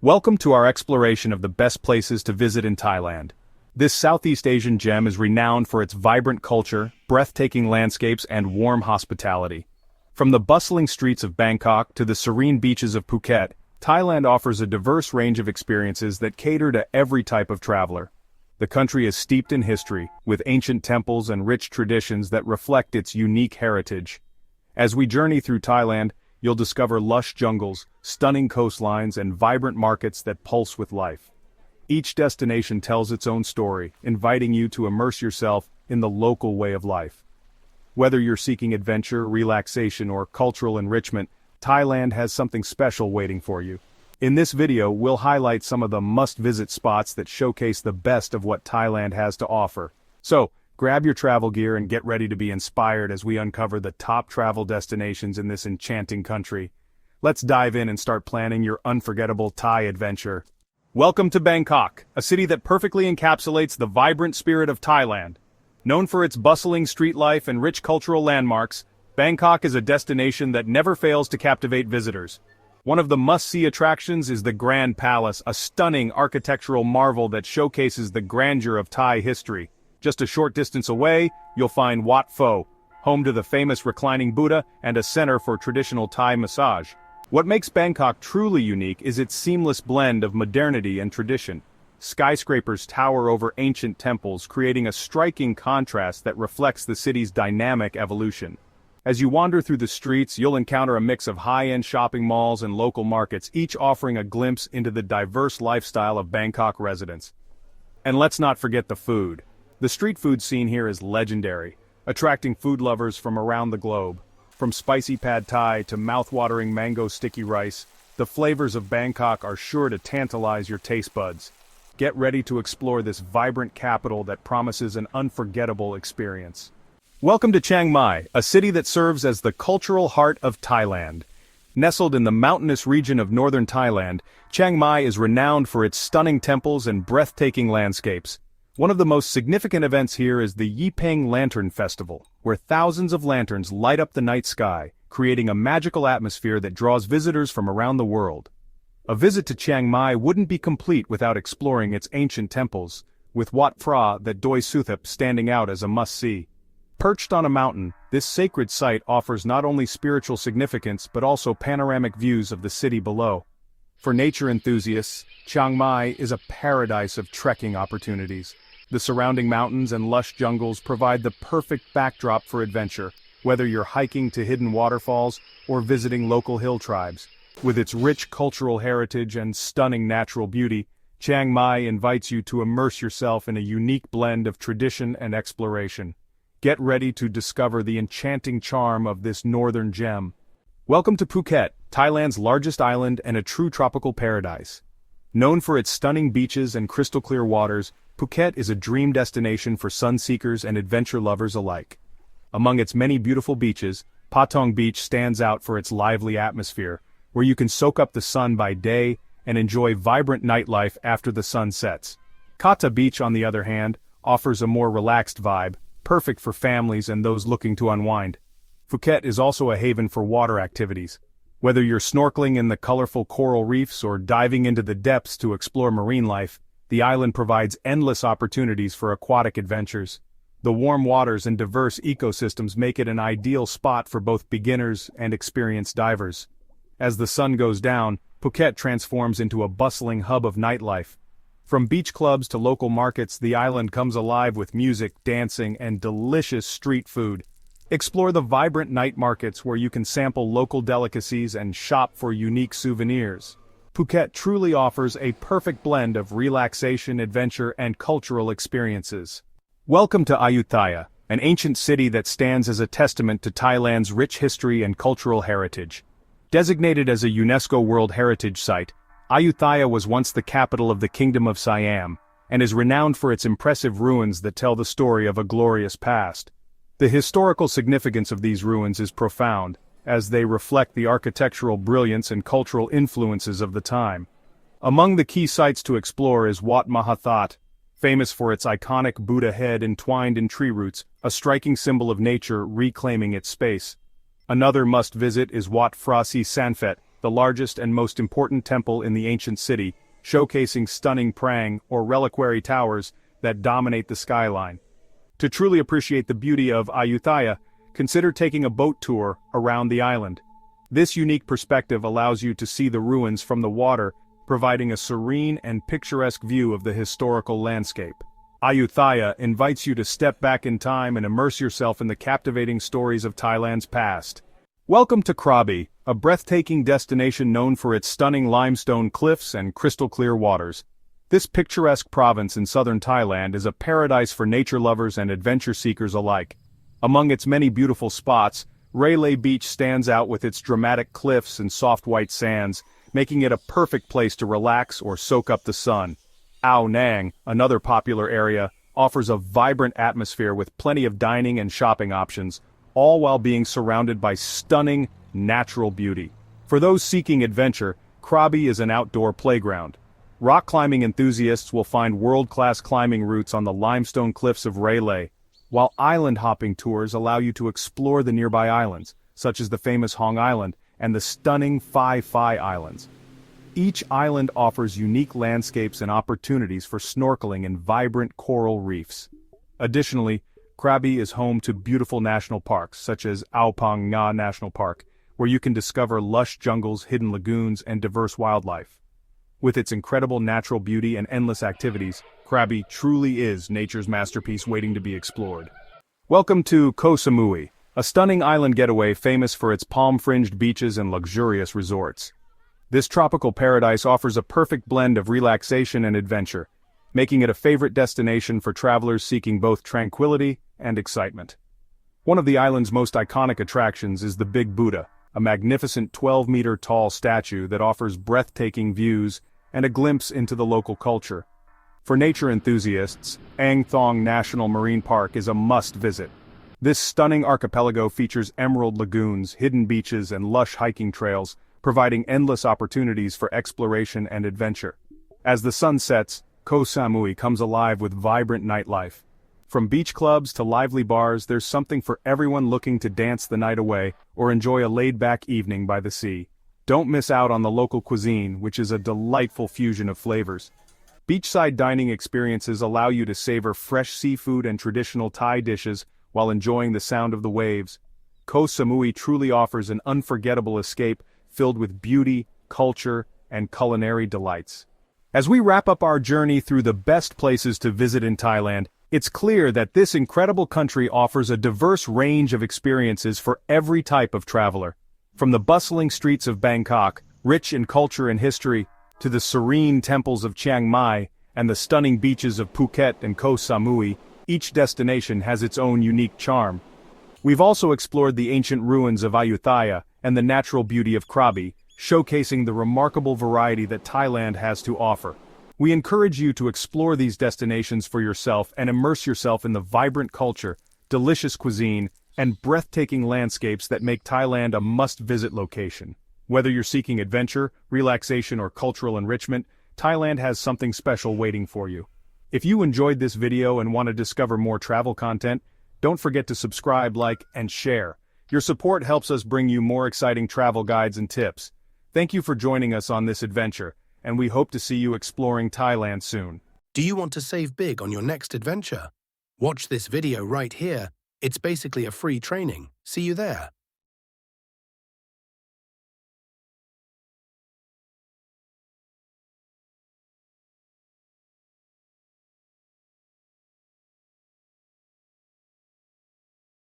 Welcome to our exploration of the best places to visit in Thailand. This Southeast Asian gem is renowned for its vibrant culture, breathtaking landscapes, and warm hospitality. From the bustling streets of Bangkok to the serene beaches of Phuket, Thailand offers a diverse range of experiences that cater to every type of traveler. The country is steeped in history, with ancient temples and rich traditions that reflect its unique heritage. As we journey through Thailand, you'll discover lush jungles, stunning coastlines, and vibrant markets that pulse with life. Each destination tells its own story, inviting you to immerse yourself in the local way of life. Whether you're seeking adventure, relaxation, or cultural enrichment, Thailand has something special waiting for you. In this video, we'll highlight some of the must-visit spots that showcase the best of what Thailand has to offer. So, grab your travel gear and get ready to be inspired as we uncover the top travel destinations in this enchanting country. Let's dive in and start planning your unforgettable Thai adventure. Welcome to Bangkok, a city that perfectly encapsulates the vibrant spirit of Thailand. Known for its bustling street life and rich cultural landmarks, Bangkok is a destination that never fails to captivate visitors. One of the must-see attractions is the Grand Palace, a stunning architectural marvel that showcases the grandeur of Thai history. Just a short distance away, you'll find Wat Pho, home to the famous reclining Buddha and a center for traditional Thai massage. What makes Bangkok truly unique is its seamless blend of modernity and tradition. Skyscrapers tower over ancient temples, creating a striking contrast that reflects the city's dynamic evolution. As you wander through the streets, you'll encounter a mix of high-end shopping malls and local markets, each offering a glimpse into the diverse lifestyle of Bangkok residents. And let's not forget the food. The street food scene here is legendary, attracting food lovers from around the globe. From spicy pad thai to mouth-watering mango sticky rice, the flavors of Bangkok are sure to tantalize your taste buds. Get ready to explore this vibrant capital that promises an unforgettable experience. Welcome to Chiang Mai, a city that serves as the cultural heart of Thailand. Nestled in the mountainous region of northern Thailand, Chiang Mai is renowned for its stunning temples and breathtaking landscapes. One of the most significant events here is the Yipeng Lantern Festival, where thousands of lanterns light up the night sky, creating a magical atmosphere that draws visitors from around the world. A visit to Chiang Mai wouldn't be complete without exploring its ancient temples, with Wat Phra that Doi Suthep standing out as a must-see. Perched on a mountain, this sacred site offers not only spiritual significance but also panoramic views of the city below. For nature enthusiasts, Chiang Mai is a paradise of trekking opportunities. The surrounding mountains and lush jungles provide the perfect backdrop for adventure, whether you're hiking to hidden waterfalls or visiting local hill tribes. With its rich cultural heritage and stunning natural beauty, Chiang Mai invites you to immerse yourself in a unique blend of tradition and exploration. Get ready to discover the enchanting charm of this northern gem. Welcome to Phuket, Thailand's largest island and a true tropical paradise. Known for its stunning beaches and crystal-clear waters, Phuket is a dream destination for sun-seekers and adventure lovers alike. Among its many beautiful beaches, Patong Beach stands out for its lively atmosphere, where you can soak up the sun by day and enjoy vibrant nightlife after the sun sets. Kata Beach, on the other hand, offers a more relaxed vibe, perfect for families and those looking to unwind. Phuket is also a haven for water activities. Whether you're snorkeling in the colorful coral reefs or diving into the depths to explore marine life, the island provides endless opportunities for aquatic adventures. The warm waters and diverse ecosystems make it an ideal spot for both beginners and experienced divers. As the sun goes down, Phuket transforms into a bustling hub of nightlife. From beach clubs to local markets, the island comes alive with music, dancing, and delicious street food. Explore the vibrant night markets where you can sample local delicacies and shop for unique souvenirs. Phuket truly offers a perfect blend of relaxation, adventure, and cultural experiences. Welcome to Ayutthaya, an ancient city that stands as a testament to Thailand's rich history and cultural heritage. Designated as a UNESCO World Heritage Site, Ayutthaya was once the capital of the Kingdom of Siam, and is renowned for its impressive ruins that tell the story of a glorious past. The historical significance of these ruins is profound, as they reflect the architectural brilliance and cultural influences of the time. Among the key sites to explore is Wat Mahathat, famous for its iconic Buddha head entwined in tree roots, a striking symbol of nature reclaiming its space. Another must-visit is Wat Phra Si Sanphet, the largest and most important temple in the ancient city, showcasing stunning prang or reliquary towers that dominate the skyline. To truly appreciate the beauty of Ayutthaya, consider taking a boat tour around the island. This unique perspective allows you to see the ruins from the water, providing a serene and picturesque view of the historical landscape. Ayutthaya invites you to step back in time and immerse yourself in the captivating stories of Thailand's past. Welcome to Krabi, a breathtaking destination known for its stunning limestone cliffs and crystal-clear waters. This picturesque province in southern Thailand is a paradise for nature lovers and adventure seekers alike. Among its many beautiful spots, Railay Beach stands out with its dramatic cliffs and soft white sands, making it a perfect place to relax or soak up the sun. Ao Nang, another popular area, offers a vibrant atmosphere with plenty of dining and shopping options, all while being surrounded by stunning, natural beauty. For those seeking adventure, Krabi is an outdoor playground. Rock climbing enthusiasts will find world-class climbing routes on the limestone cliffs of Railay, while island hopping tours allow you to explore the nearby islands, such as the famous Hong Island and the stunning Phi Phi Islands. Each island offers unique landscapes and opportunities for snorkeling in vibrant coral reefs. Additionally, Krabi is home to beautiful national parks such as Ao Pang Nga National Park, where you can discover lush jungles, hidden lagoons, and diverse wildlife. With its incredible natural beauty and endless activities, Krabi truly is nature's masterpiece waiting to be explored. Welcome to Koh Samui, a stunning island getaway famous for its palm-fringed beaches and luxurious resorts. This tropical paradise offers a perfect blend of relaxation and adventure, making it a favorite destination for travelers seeking both tranquility and excitement. One of the island's most iconic attractions is the Big Buddha, a magnificent 12-meter-tall statue that offers breathtaking views and a glimpse into the local culture. For nature enthusiasts, Ang Thong National Marine Park is a must-visit. This stunning archipelago features emerald lagoons, hidden beaches, and lush hiking trails, providing endless opportunities for exploration and adventure. As the sun sets, Koh Samui comes alive with vibrant nightlife. From beach clubs to lively bars, there's something for everyone looking to dance the night away or enjoy a laid-back evening by the sea. Don't miss out on the local cuisine, which is a delightful fusion of flavors. Beachside dining experiences allow you to savor fresh seafood and traditional Thai dishes while enjoying the sound of the waves. Koh Samui truly offers an unforgettable escape filled with beauty, culture, and culinary delights. As we wrap up our journey through the best places to visit in Thailand, it's clear that this incredible country offers a diverse range of experiences for every type of traveler. From the bustling streets of Bangkok, rich in culture and history, to the serene temples of Chiang Mai and the stunning beaches of Phuket and Koh Samui, each destination has its own unique charm. We've also explored the ancient ruins of Ayutthaya and the natural beauty of Krabi, showcasing the remarkable variety that Thailand has to offer. We encourage you to explore these destinations for yourself and immerse yourself in the vibrant culture, delicious cuisine, and breathtaking landscapes that make Thailand a must-visit location. Whether you're seeking adventure, relaxation, or cultural enrichment, Thailand has something special waiting for you. If you enjoyed this video and want to discover more travel content, don't forget to subscribe, like, and share. Your support helps us bring you more exciting travel guides and tips. Thank you for joining us on this adventure, and we hope to see you exploring Thailand soon. Do you want to save big on your next adventure? Watch this video right here. It's basically a free training. See you there.